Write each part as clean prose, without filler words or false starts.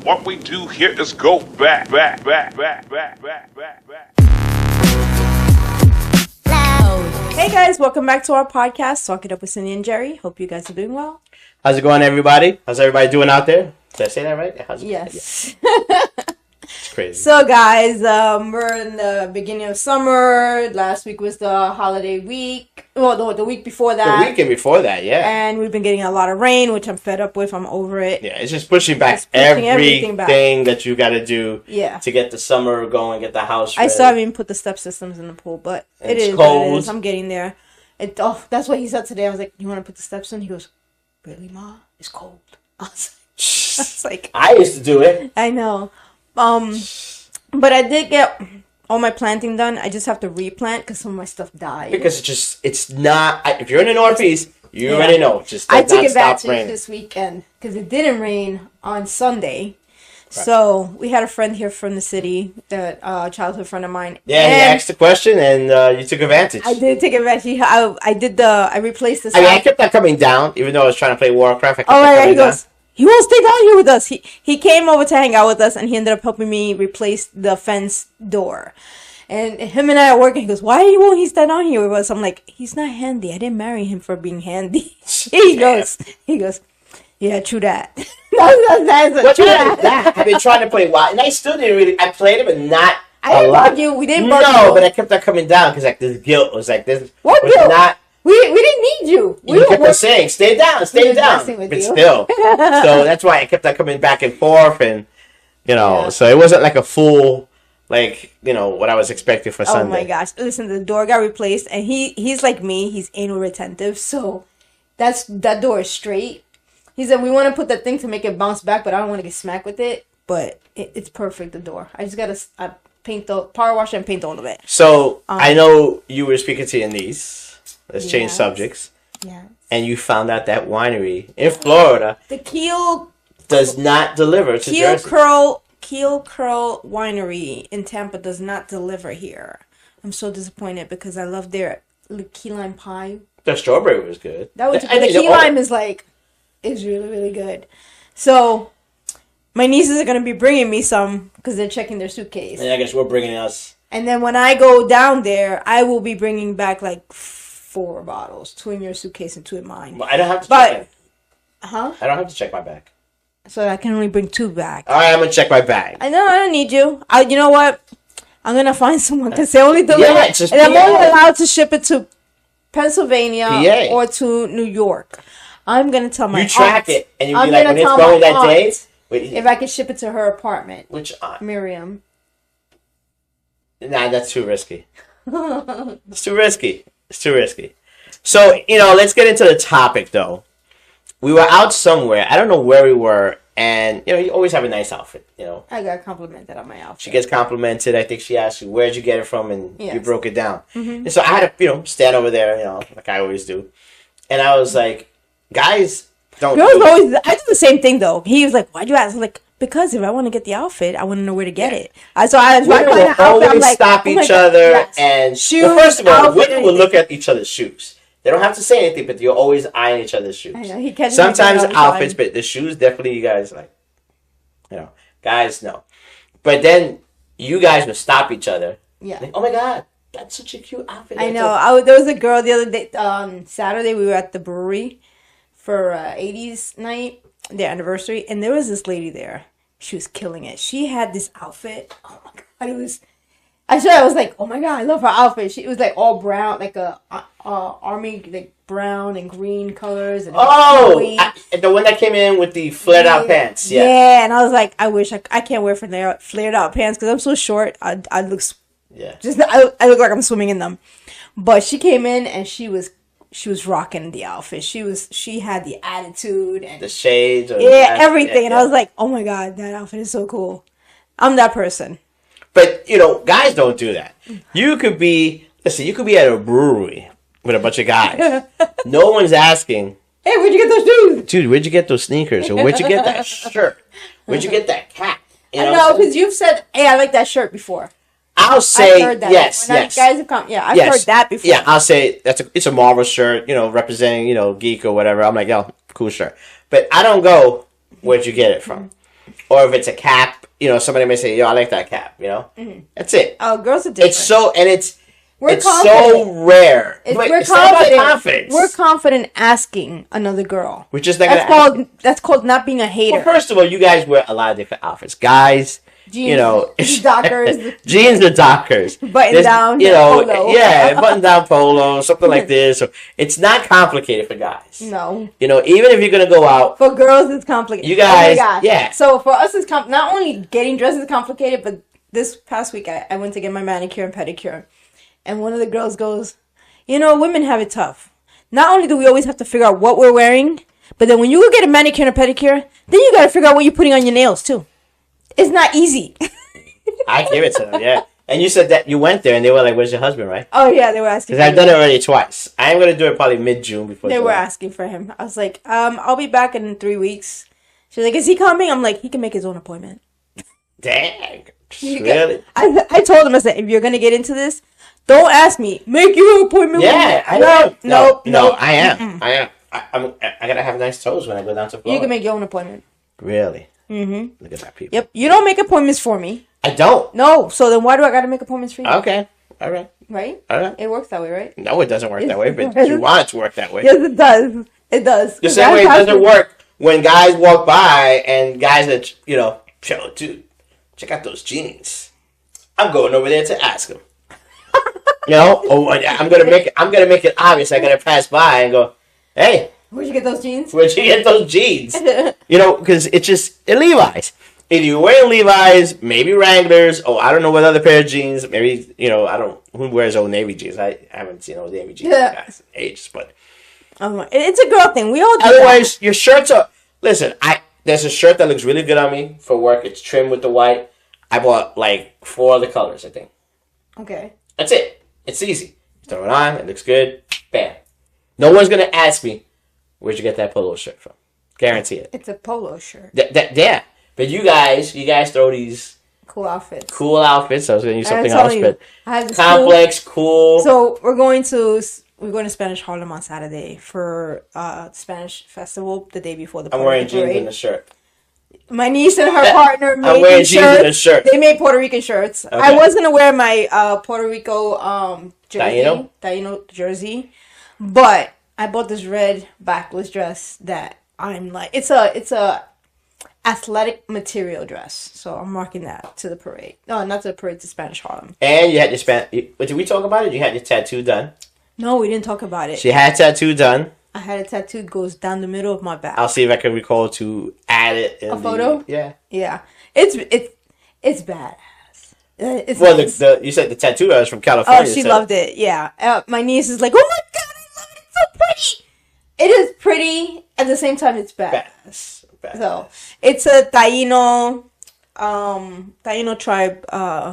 What we do here is go back. Hey guys, welcome back to our podcast, Talk It Up with Cindy and Jerry. Hope you guys are doing well. How's it going, everybody? How's everybody doing out there? Did I say that right? Yes. It's crazy. So guys, we're in the beginning of summer. Last week was the holiday week. Well, no, the week before that. The weekend before that, yeah. And we've been getting a lot of rain, which I'm fed up with. I'm over it. Yeah, it's just pushing back everything back. that you got to do to get the summer going, get the house ready. I still haven't even put the step systems in the pool, but it's cold. What it is. I'm getting there. That's what he said today. I was like, you want to put the steps in? He goes, really, Ma? It's cold. I was like, I used to do it. I know. But I did get all my planting done. I just have to replant because some of my stuff died. Because it's not, if you're in the Northeast, you already know. I took advantage this weekend because it didn't rain on Sunday. Right. So we had a friend here from the city, a childhood friend of mine. Yeah, and he asked the question, and you took advantage. I did take advantage. I replaced this. I kept that coming down, even though I was trying to play Warcraft. He goes, he won't stay down here with us. He came over to hang out with us, and he ended up helping me replace the fence door. And him and I are working. He goes, why won't he stay down here with us? I'm like, he's not handy. I didn't marry him for being handy. He goes, yeah, true that. What's that? I've been trying to play WoW, and I still didn't really. I played it, but not. I didn't bug you. We didn't bug you. No, but I kept that coming down because like this guilt was like this. What guilt? Not. We didn't need you. You kept on saying, "Stay down." But still, so that's why I kept that coming back and forth, and so it wasn't like a full. Like, what I was expecting for Sunday. Oh my gosh. Listen, the door got replaced, and he's like me. He's anal retentive, so that door is straight. He said, we want to put that thing to make it bounce back, but I don't want to get smacked with it. But it's perfect, the door. I just got to paint the power wash and paint all of it. So, I know you were speaking to your niece. Let's change subjects. Yeah. And you found out that winery in Florida. The Keel does not deliver to Jersey. Keel Curl Winery in Tampa does not deliver here. I'm so disappointed because I love their key lime pie. The strawberry was good. The key lime is really, really good. So my nieces are going to be bringing me some because they're checking their suitcase. And I guess we're bringing us. And then when I go down there, I will be bringing back 4 bottles. 2 in your suitcase and 2 in mine. Well, I don't have to check it. Huh? I don't have to check my bag. So I can only bring 2 back. All right, I'm going to check my bag. I don't need you. You know what? I'm going to find someone because they only deliver. Yeah, it's just and I'm only allowed to ship it to Pennsylvania PA. or to New York. I'm going to tell my aunt. You track it and you be like, when it's going that day. If I can ship it to her apartment. Which aunt? Miriam. Nah, that's too risky. It's too risky. So, let's get into the topic, though. We were out somewhere. I don't know where we were. And, you always have a nice outfit, I got complimented on my outfit. She gets complimented. I think she asked you, where'd you get it from? And you broke it down. Mm-hmm. And so I had to, stand over there, like I always do. And I was like, guys, don't do it. I do the same thing, though. He was like, why'd you ask? I was like, because if I want to get the outfit, I want to know where to get it. So I was women will always stop each other. And shoes, first of all, women will look at each other's shoes. They don't have to say anything, but you're always eyeing each other's shoes. I know, he catches sometimes outfits, but the shoes, definitely you guys guys, no. But then you guys would stop each other. Yeah. Like, oh my God, that's such a cute outfit. I know. There was a girl the other day, Saturday, we were at the brewery for 80s night, their anniversary, and there was this lady there. She was killing it. She had this outfit. Oh my God, it was... I was like, oh my God, I love her outfit. She was all brown, like a army, brown and green colors. And the one that came in with the flared out pants. Yes. Yeah, and I was like, I wish I can't wear flared out pants because I'm so short. I look I look like I'm swimming in them. But she came in and she was rocking the outfit. She had the attitude and the shades. Everything. And I was like, oh my God, that outfit is so cool. I'm that person. But, guys don't do that. You could be at a brewery with a bunch of guys. No one's asking, hey, where'd you get those shoes? Dude, where'd you get those sneakers? Or where'd you get that shirt? Where'd you get that cap? I know, because you've said, hey, I like that shirt before. I'll say I've heard that yes. Guys have come. Yeah, I've heard that before. Yeah, I'll say it's a Marvel shirt, representing, geek or whatever. I'm like, yo, cool shirt. But I don't go, where'd you get it from? or if it's a cap, you know, somebody may say, "Yo, I like that cap." You know, that's it. Oh, girls are different. It's so and it's We're it's confident. so rare. We're It's not about confident. confidence. We're confident asking another girl. We're just not That's gonna. called not being a hater. Well, first of all, you guys wear a lot of different outfits, guys. Jeans, you know, Dockers, jeans or Dockers, button down, you know, polo. yeah, button down polo, something like this. So it's not complicated for guys. No, you know, even if you're gonna go out, for girls it's complicated. You guys, oh my gosh. yeah. So for us, it's not only getting dressed is complicated, but this past week I went to get my manicure and pedicure, and one of the girls goes, "You know, women have it tough. Not only do we always have to figure out what we're wearing, but then when you go get a manicure and a pedicure, then you got to figure out what you're putting on your nails too. It's not easy." I give it to them, yeah. And you said that you went there and they were like, "Where's your husband?" Right? Oh yeah, they were asking. Because I've done it already twice. I'm gonna do it probably mid-June before. They July. were asking for him. I was like, I'll be back in 3 weeks. She's like, "Is he coming?" I'm like, "He can make his own appointment." Dang. Really? I told him, I said, if you're gonna get into this, don't ask me. Make your appointment. Yeah, I am. No, I am. I am. I gotta have nice toes when I go down to Florida. You can make your own appointment. Really? Mm-hmm. Look at that, people. Yep. You don't make appointments for me. I don't. No. So then why do I gotta make appointments for you? Okay. All right. Right? All right. It works that way, right? No, it doesn't work that way, but you want it to work that way. Yes, it does. It does. The same way it doesn't work when guys walk by and guys that, you know, "Yo, dude, check out those jeans." I'm going over there to ask them. You know, I'm gonna make it obvious. I gotta pass by and go, "Hey, Where'd you get those jeans? where'd you get those jeans?" You know, because it's just Levi's. If you're wearing Levi's, maybe Wranglers. Oh, I don't know what other pair of jeans. Maybe, you know, I don't. Who wears Old Navy jeans? I haven't seen Old Navy jeans in ages, but It's a girl thing. We all do otherwise, your shirts are. Listen, there's a shirt that looks really good on me for work. It's trimmed with the white. I bought like 4 other colors, I think. that. Okay. That's it. It's easy. You throw it on. It looks good. Bam. No one's gonna ask me, "Where'd you get that polo shirt from?" Guarantee it. It's a polo shirt. Yeah. But you guys throw these Cool outfits. cool outfits. I was gonna use something I'm else, telling but I have this complex, cool. So we're going to Spanish Harlem on Saturday for Spanish festival the day before the I'm Puerto wearing Rican jeans parade. and a shirt. My niece and her partner made I'm wearing these jeans and a shirt. They made Puerto Rican shirts. Okay. I was gonna wear my Puerto Rico jersey, Taino? jersey, but I bought this red backless dress that I'm like, it's a athletic material dress, so I'm rocking that to the parade. No, not to the parade, to Spanish Harlem. And you had your did we talk about it? You had your tattoo done. No, we didn't talk about it. She had tattoo done. I had a tattoo goes down the middle of my back. I'll see if I can recall to add it in A photo? Yeah. Yeah, it's badass. It's Well, nice. you said the tattoo was from California. Oh, she so- loved it. Yeah. My niece is like, "Oh my god, I love it! It's so pretty." It is pretty. At the same time, it's badass. Badass. So it's a Taino tribe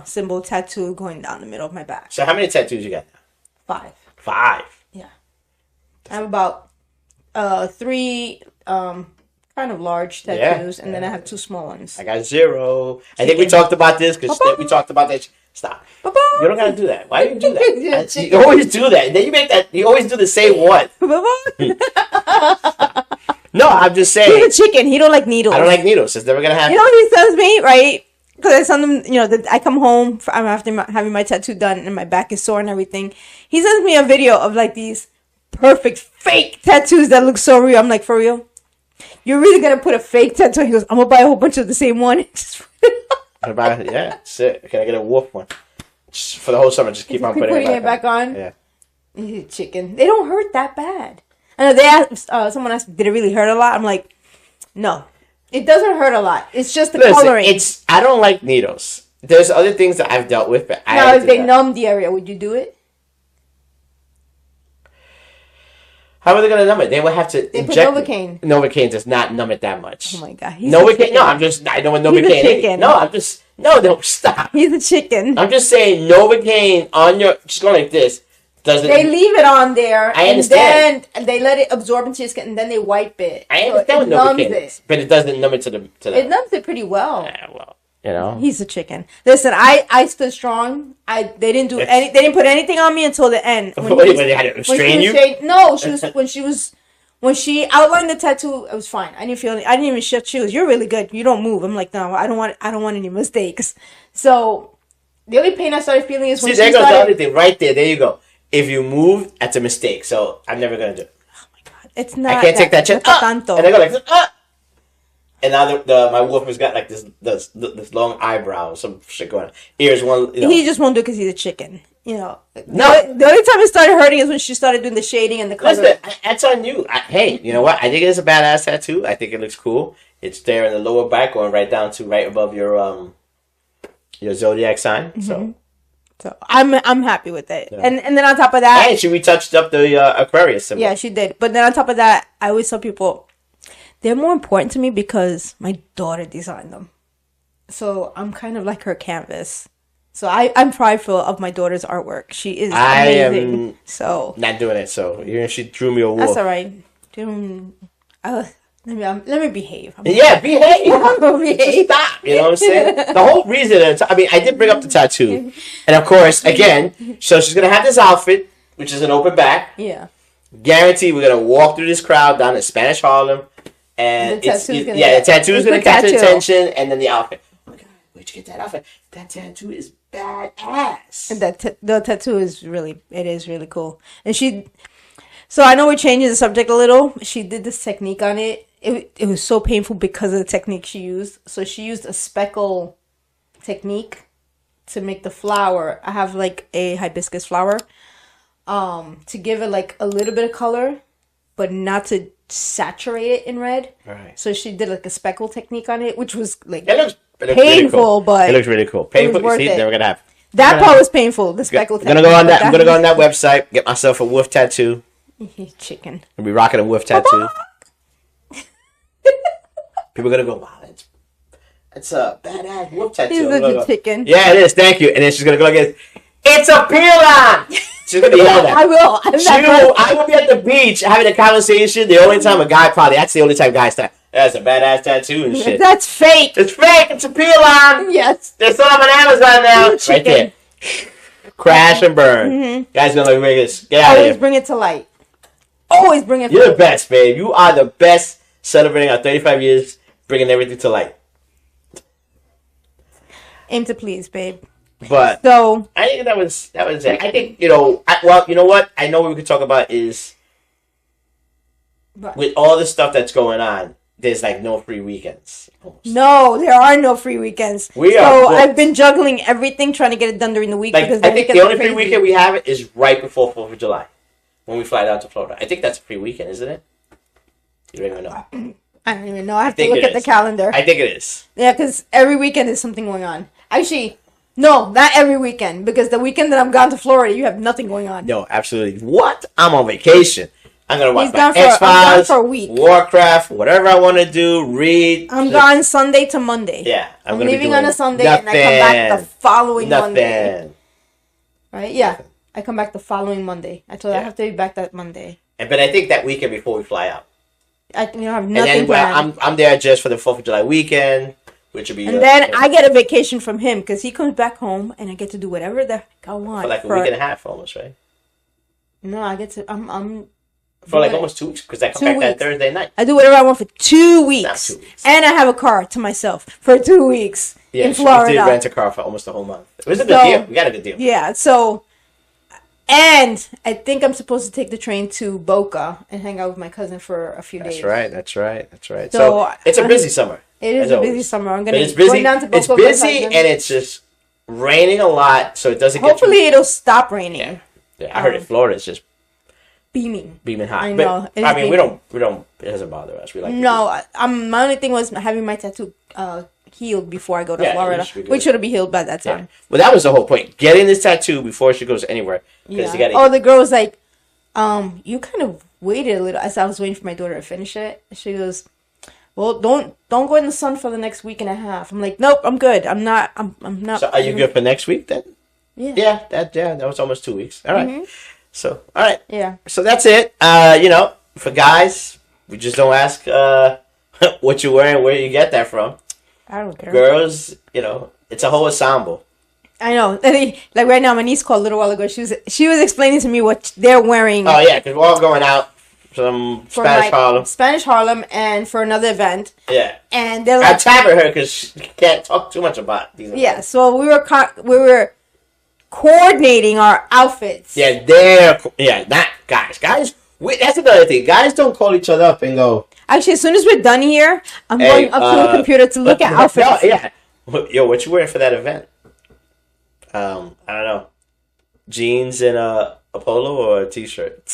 symbol tattoo going down the middle of my back. So how many tattoos you got now? 5. 5. Yeah. I have about 3 kind of large tattoos, and then I have 2 small ones. I got 0. I think we talked about this because we talked about that. Stop. Ba-ba. You don't gotta do that. Why do you do that? You always do that. And then you make that. You always do the same one. No, I'm just saying. He's a chicken. He don't like needles. I don't like needles. It's never gonna happen. You know what he sends me, right? Because I send him, I come home I'm after having my tattoo done and my back is sore and everything. He sends me a video of like these perfect fake tattoos that look so real. I'm like, for real? You're really gonna put a fake tattoo? He goes, I'm gonna buy a whole bunch of the same one. Yeah, sit. Can I get a wolf one? Just for the whole summer, just keep on putting it back on. Yeah. He's a chicken. They don't hurt that bad. I know they asked, someone asked, did it really hurt a lot? I'm like, no. It doesn't hurt a lot. It's just the coloring. I don't like needles. There's other things that I've dealt with, but now, if they numb the area, would you do it? How are they going to numb it? They would have to inject put Novocaine. Novocaine does not numb it that much. Oh my god. Novocaine? No, I know what Novocaine is. No, don't stop. He's a chicken. I'm just saying Novocaine on your, just going like this. They leave it on there. I understand. And then they let it absorb into your skin, and then they wipe it. I understand what Novocaine is. But it doesn't numb it to the. It numbs it pretty well. Yeah, well, He's a chicken. Listen, I stood strong. They didn't do any. They didn't put anything on me until the end. Wait, they had to restrain you? No, she was When she outlined the tattoo, it was fine. I didn't even shift. She goes, "You're really good. You don't move." I'm like, "No, I don't want any mistakes." So the only pain I started feeling is when there goes the other thing right there. There you go. If you move, that's a mistake. So I'm never gonna do it. Oh my god, it's not. I can't take that chance. And I go like this. And now my wolf has got like this long eyebrow, some shit going on. Ears one. He just won't do it because he's a chicken. No. The only time it started hurting is when she started doing the shading and the color. Listen, that's on you. Hey, you know what? I think it's a badass tattoo. I think it looks cool. It's there in the lower back, going right down to right above your zodiac sign. Mm-hmm. So I'm happy with it. Yeah. And then on top of that, and she retouched up the Aquarius symbol. Yeah, she did. But then on top of that, I always tell people they're more important to me because my daughter designed them. So I'm kind of like her canvas. So I'm prideful of my daughter's artwork. She is amazing. So not doing it. So she drew me a wolf. That's all right. Let me behave. Yeah, behave. Just stop. You know what I'm saying? The whole reason. I did bring up the tattoo, and of course, again, so she's gonna have this outfit, which is an open back. Yeah. Guaranteed, we're gonna walk through this crowd down in Spanish Harlem, and the tattoo's gonna catch attention, and then the outfit. Oh my god, where'd you get that outfit? That tattoo is badass. And the tattoo is really cool. And so I know we're changing the subject a little. She did this technique on it. It was so painful because of the technique she used. So she used a speckle technique to make the flower. I have like a hibiscus flower, to give it like a little bit of color, but not to saturate it in red. Right. So she did like a speckle technique on it, which was like it looks painful, really cool. but it looks really cool. Painful. You see, never gonna have that part was painful. The speckle technique. I'm gonna go on that website, get myself a wolf tattoo. Chicken. I'll be rocking a wolf tattoo. People are gonna go, wow, that's a badass wolf tattoo. He's a chicken. Yeah, it is. Thank you. And then she's gonna go like this. It's a peel-on. She's gonna yell that. I will. I will be at the beach having a conversation. The only time that's the only time guys say, that's a badass tattoo and shit. That's fake. It's fake. It's a peel-on. Yes. There's some on Amazon now. Right there. Crash and burn. Mm-hmm. Guys gonna like this. Get out of here. Always bring it to light. Always bring it. You're the best, babe. You are the best. Celebrating our 35 years, bringing everything to light. Aim to please, babe. But so I think that was it. I think you know what? I know what we could talk about is with all the stuff that's going on. There's like no free weekends. Almost. No, there are no free weekends. I've been juggling everything, trying to get it done during the week. Like, I think the only free weekend we have is right before 4th of July when we fly down to Florida. I think that's a free weekend, isn't it? You don't even know. I don't even know. I have to look at the calendar. I think it is. Yeah, because every weekend is something going on. Actually, no, not every weekend. Because the weekend that I'm gone to Florida, you have nothing going on. No, absolutely. What? I'm on vacation. I'm going to watch my X-Files, for a week. Warcraft, whatever I want to do, read. I'm gone Sunday to Monday. Yeah. I'm leaving on a Sunday and I come back the following Monday. Right? Yeah. Nothing. I come back the following Monday. I told her I have to be back that Monday. But I think that weekend before we fly out. I have nothing planned. I'm there just for the 4th of July weekend, which will be. And then I get a vacation from him because he comes back home and I get to do whatever the heck I want. For like a week and a half, almost, right? No, I get to. I'm. For like almost 2 weeks because I come back that Thursday night. I do whatever I want for 2 weeks. Not 2 weeks. And I have a car to myself for 2 weeks in Florida. Yeah, she did rent a car for almost a whole month. It was a good deal. We got a good deal. Yeah, so. And I think I'm supposed to take the train to Boca and hang out with my cousin for a few days. That's right. So it's a busy summer. It is a busy summer. I'm going down to Boca. It's busy and it's just raining a lot, so it doesn't Hopefully it'll stop raining. Yeah. I heard in Florida it's just beaming hot. I know. But, I mean, we don't. It doesn't bother us. We like. No, my only thing was having my tattoo healed before I go to Florida, which should be healed by that time. Yeah. Well, that was the whole point. Getting this tattoo before she goes anywhere. Yeah. The girl was like, you kind of waited a little as I was waiting for my daughter to finish it. She goes, well, don't go in the sun for the next week and a half. I'm like, nope, I'm good. I'm not. So are you good for next week then? Yeah. That was almost 2 weeks. All right. Mm-hmm. So all right. Yeah. So that's it. For guys, we just don't ask what you're wearing, where you get that from. I don't care. Girls, it's a whole ensemble. I know. Like right now, my niece called a little while ago. She was explaining to me what they're wearing. Oh yeah, because we're all going out. some for Spanish Harlem. Spanish Harlem, and for another event. Yeah. And they're I like, tapping her because she can't talk too much about these. yeah. So we were coordinating our outfits. Yeah, not guys. Guys, that's another thing. Guys don't call each other up and go. Actually, as soon as we're done here, I'm going up to the computer to look at outfits. Yeah. Yo, what you wearing for that event? I don't know. Jeans and a polo or a t-shirt.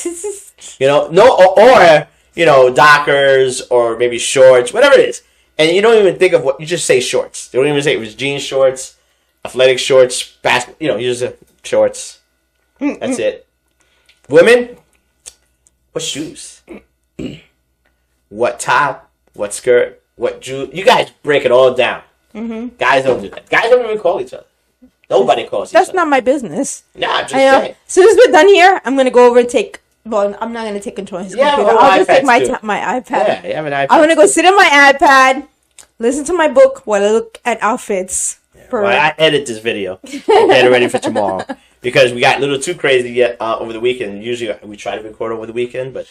Dockers or maybe shorts, whatever it is. And you don't even think of what you just say shorts. You don't even say it was jeans shorts, athletic shorts, basketball. You just say shorts. That's it. Women, what shoes? What top? What skirt? What jewelry? You guys break it all down. Mm-hmm. Guys don't do that. Guys don't even call each other. Nobody calls each other. That's not my business. Nah, just saying. As soon as we're done here, I'm going to go over and take... Well, I'm not going to take control of his computer. I'll just take my iPad. Yeah, you have an iPad. I'm going to go sit on my iPad, listen to my book while I look at outfits. I edit this video and get it ready for tomorrow. Because we got a little too crazy yet over the weekend. Usually we try to record over the weekend, but...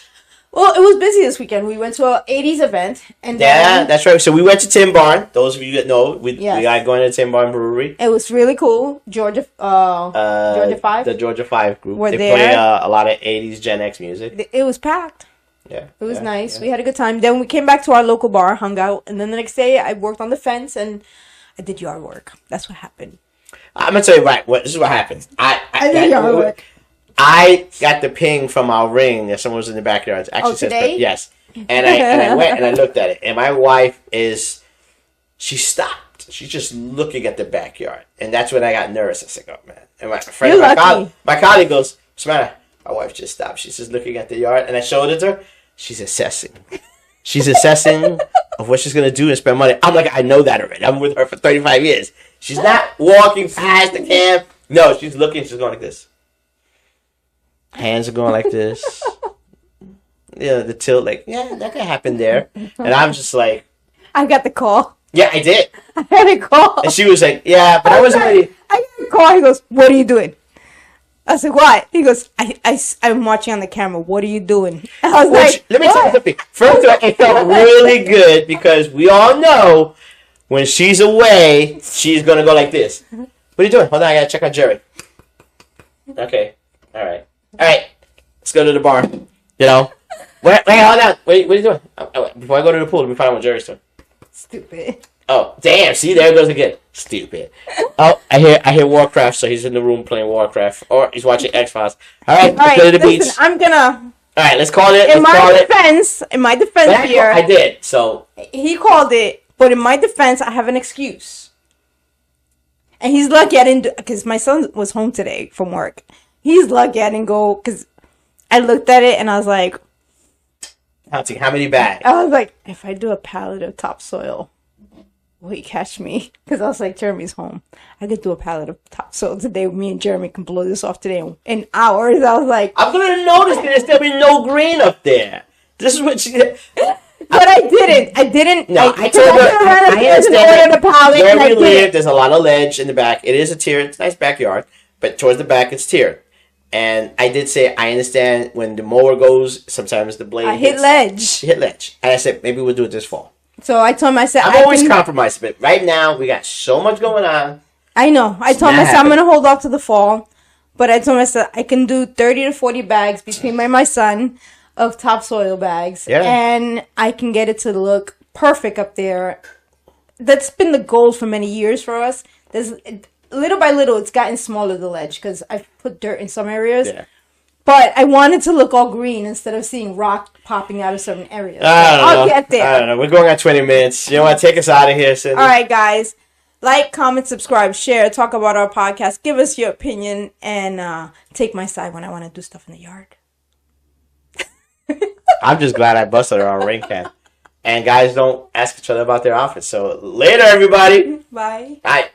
Well, it was busy this weekend. We went to an 80s event. And that's right. So we went to Tim Barn. Those of you that know, we got going to Tim Barn Brewery. It was really cool. Georgia 5. The Georgia 5 group. They play a lot of 80s Gen X music. It was packed. Yeah. It was nice. Yeah. We had a good time. Then we came back to our local bar, hung out. And then the next day, I worked on the fence and I did yard work. That's what happened. I'm going to tell you this is what happened. I did yard work. I got the ping from our ring that someone was in the backyard. Actually today? Yes. And I went and I looked at it. And my wife she stopped. She's just looking at the backyard. And that's when I got nervous. I said, oh, man. And my colleague goes, Samantha, my wife just stopped. She's just looking at the yard. And I showed it to her. She's assessing. She's assessing of what she's going to do and spend money. I'm like, I know that already. I'm with her for 35 years. She's not walking past the camp. No, she's looking. She's going like this. Hands are going like this. The tilt, like, yeah, that could happen there. And I'm just like... I got the call. Yeah, I did. I had a call. And she was like, yeah, but I wasn't ready. I got a call. He goes, what are you doing? I said, what? He goes, I'm watching on the camera. What are you doing? I was like, let me tell you something. First of all, it felt really good because we all know when she's away, she's going to go like this. What are you doing? Hold on, I got to check on Jerry. Okay. All right, let's go to the bar. Wait, hold on. Wait, what are you doing? Before I go to the pool, let me find out what Jerry's doing. Stupid. Oh, damn. See, there it goes again. Stupid. Oh, I hear Warcraft, so he's in the room playing Warcraft. Or he's watching X-Files. All right, let's go to the beach. I'm gonna... All right, let's call it. In my defense here... I did, so... He called it, but in my defense, I have an excuse. And he's lucky I didn't... Because my son was home today from work. He's lucky I didn't go... Because I looked at it and I was like... How many bags? I was like, if I do a pallet of topsoil, will he catch me? Because I was like, Jeremy's home. I could do a pallet of topsoil today. Me and Jeremy can blow this off today in hours. I was like... I'm going to notice that there's going to be no green up there. This is what she did. But I didn't. No, I told her. I understand. Where we live, there's a lot of ledge in the back. It is a tier. It's a nice backyard. But towards the back, it's tiered. And I did say, I understand when the mower goes, sometimes the blade hit ledge. Hit ledge. And I said, maybe we'll do it this fall. So I told him, I said... I'm always compromised, but right now, we got so much going on. I know. I told him, I said, I'm going to hold off to the fall. But I told him, I said, I can do 30 to 40 bags between my son of topsoil bags. Yeah. And I can get it to look perfect up there. That's been the goal for many years for us. Little by little, it's gotten smaller, the ledge, because I've put dirt in some areas. Yeah. But I wanted to look all green instead of seeing rock popping out of certain areas. I'll get there. I don't know. We're going on 20 minutes. You want to take us out of here, Cindy? All right, guys. Like, comment, subscribe, share, talk about our podcast. Give us your opinion and take my side when I want to do stuff in the yard. I'm just glad I busted her on ring cam. And guys don't ask each other about their outfits. So later, everybody. Bye. Bye.